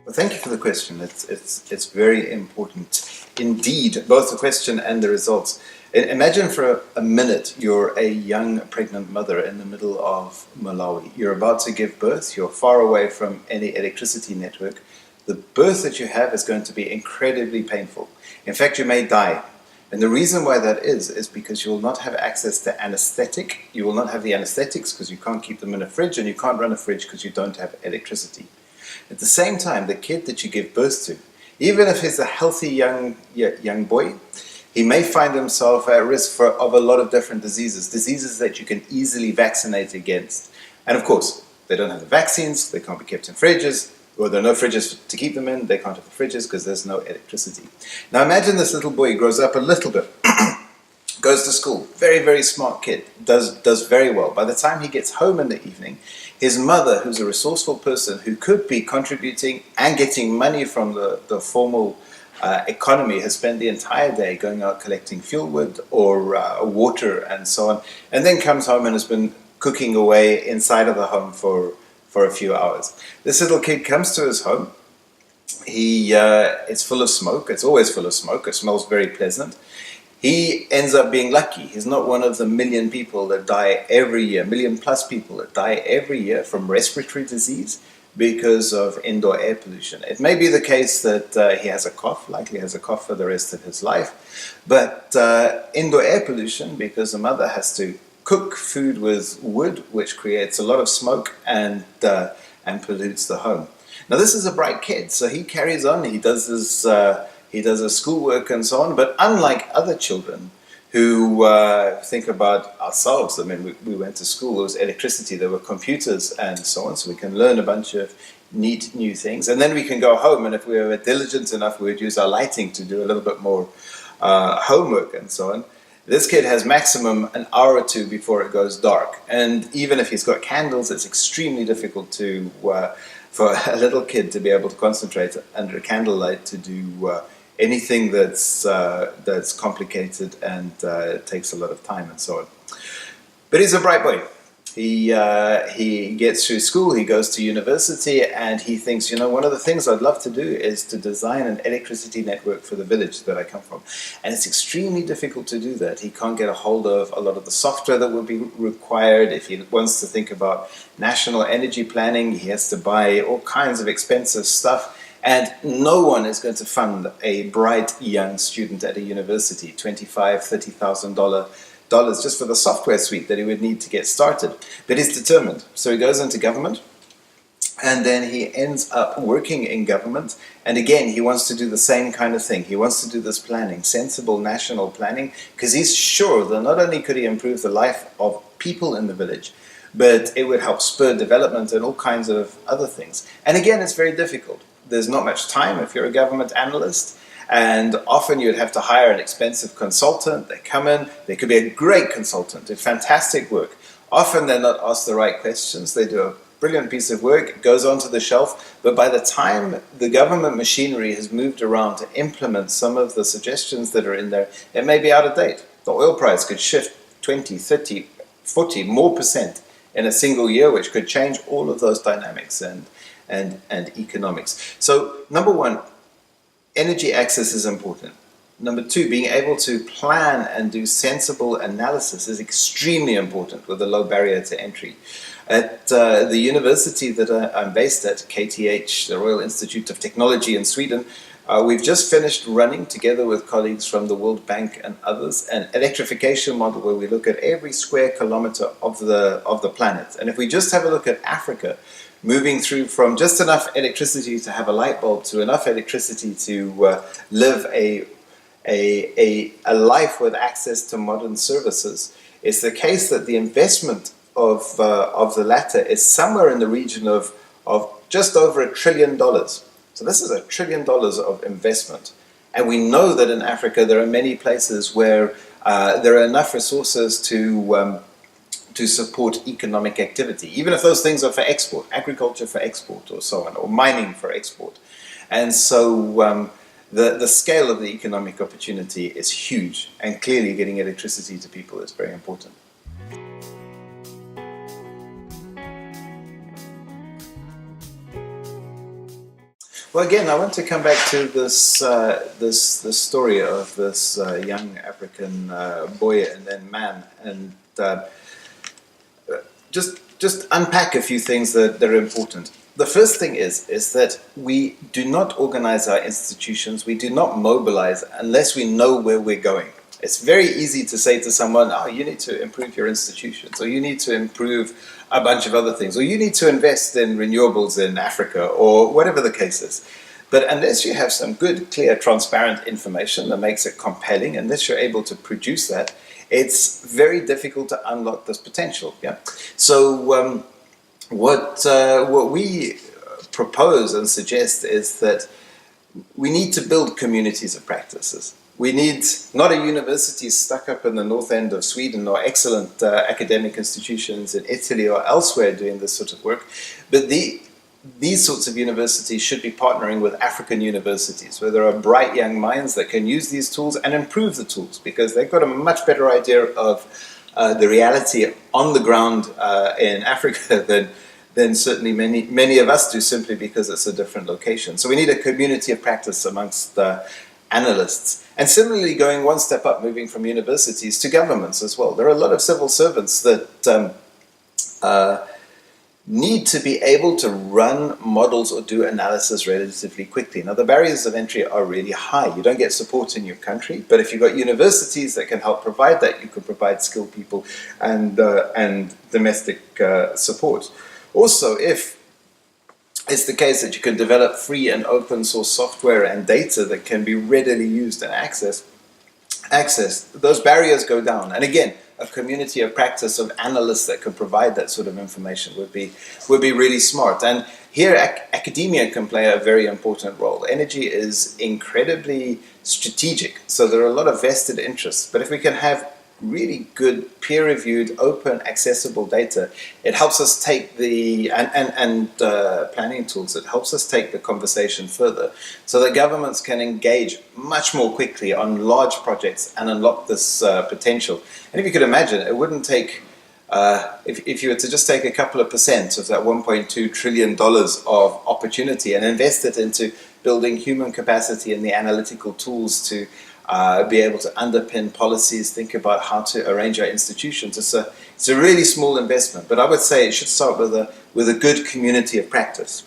Well, thank you for the question. It's very important indeed, both the question and the results. Imagine for a minute you're a young pregnant mother in the middle of Malawi. You're about to give birth. You're far away from any electricity network. The birth that you have is going to be incredibly painful. In fact, you may die. And the reason why that is because you will not have access to anesthetic. You will not have the anesthetics because you can't keep them in a fridge, and you can't run a fridge because you don't have electricity. At the same time, the kid that you give birth to, even if he's a healthy young boy, he may find himself at risk of a lot of different diseases that you can easily vaccinate against. And of course, they don't have the vaccines, they can't be kept in fridges, or there are no fridges to keep them in, they can't have the fridges because there's no electricity. Now imagine this little boy grows up a little bit, goes to school, very, very smart kid, does very well. By the time he gets home in the evening, his mother, who's a resourceful person who could be contributing and getting money from the formal economy, has spent the entire day going out collecting fuel wood or water and so on, and then comes home and has been cooking away inside of the home for a few hours. This little kid comes to his home. It's full of smoke. It's always full of smoke. It smells very pleasant. He ends up being lucky. He's not one of the million people that die every year, million plus people that die every year from respiratory disease because of indoor air pollution. It may be the case that he has a cough, likely has a cough for the rest of his life, but indoor air pollution, because the mother has to cook food with wood, which creates a lot of smoke and pollutes the home. Now this is a bright kid, so he carries on, he does his schoolwork and so on, but unlike other children who think about ourselves, I mean, we went to school, there was electricity, there were computers and so on, so we can learn a bunch of neat new things, and then we can go home, and if we were diligent enough, we would use our lighting to do a little bit more homework and so on. This kid has maximum an hour or two before it goes dark, and even if he's got candles, it's extremely difficult for a little kid to be able to concentrate under a candlelight to do anything that's complicated and takes a lot of time and so on. But he's a bright boy. He gets through school, he goes to university, and he thinks, you know, one of the things I'd love to do is to design an electricity network for the village that I come from. And it's extremely difficult to do that. He can't get a hold of a lot of the software that would be required. If he wants to think about national energy planning, he has to buy all kinds of expensive stuff. And no one is going to fund a bright young student at a university, $25,000, $30,000 just for the software suite that he would need to get started. But he's determined. So he goes into government, and then he ends up working in government. And again, he wants to do the same kind of thing. He wants to do this planning, sensible national planning, because he's sure that not only could he improve the life of people in the village, but it would help spur development and all kinds of other things. And again, it's very difficult. There's not much time if you're a government analyst, and often you'd have to hire an expensive consultant. They come in, they could be a great consultant, do fantastic work. Often they're not asked the right questions. They do a brilliant piece of work, it goes onto the shelf, but by the time the government machinery has moved around to implement some of the suggestions that are in there, it may be out of date. The oil price could shift 20, 30, 40 more percent in a single year, which could change all of those dynamics and economics. So number one, energy access is important. Number two, being able to plan and do sensible analysis is extremely important with a low barrier to entry. At the university that I'm based at, KTH, the Royal Institute of Technology in Sweden, we've just finished running, together with colleagues from the World Bank and others, an electrification model where we look at every square kilometer of the planet. And if we just have a look at Africa, moving through from just enough electricity to have a light bulb to enough electricity to live a life with access to modern services, it's the case that the investment of the latter is somewhere in the region of just over $1 trillion. So this is $1 trillion of investment. And we know that in Africa there are many places where there are enough resources to support economic activity, even if those things are for export, agriculture for export or so on, or mining for export. And so the scale of the economic opportunity is huge, and clearly getting electricity to people is very important. Well, again, I want to come back to this story of this young African boy and then man, and just unpack a few things that are important. The first thing is that we do not organize our institutions, we do not mobilize unless we know where we're going. It's very easy to say to someone, oh, you need to improve your institutions, or you need to improve a bunch of other things, or you need to invest in renewables in Africa, or whatever the case is. But unless you have some good, clear, transparent information that makes it compelling, unless you're able to produce that, it's very difficult to unlock this potential. Yeah. So what we propose and suggest is that we need to build communities of practices. We need not a university stuck up in the north end of Sweden or excellent academic institutions in Italy or elsewhere doing this sort of work, but these sorts of universities should be partnering with African universities where there are bright young minds that can use these tools and improve the tools, because they've got a much better idea of the reality on the ground in Africa than certainly many of us do, simply because it's a different location. So we need a community of practice amongst analysts. And similarly, going one step up, moving from universities to governments as well. There are a lot of civil servants that need to be able to run models or do analysis relatively quickly. Now, the barriers of entry are really high. You don't get support in your country, but if you've got universities that can help provide that, you can provide skilled people and domestic support. Also, if it's the case that you can develop free and open source software and data that can be readily used and accessed, those barriers go down. And again, a community of practice of analysts that can provide that sort of information would be really smart. And here academia can play a very important role. Energy is incredibly strategic, so there are a lot of vested interests. But if we can have really good, peer-reviewed, open, accessible data, it helps us take the planning tools. It helps us take the conversation further, so that governments can engage much more quickly on large projects and unlock this potential. And if you could imagine, it wouldn't take if you were to just take a couple of percent of that $1.2 trillion of opportunity and invest it into building human capacity and the analytical tools to be able to underpin policies, think about how to arrange our institutions. It's a really small investment, but I would say it should start with a good community of practice.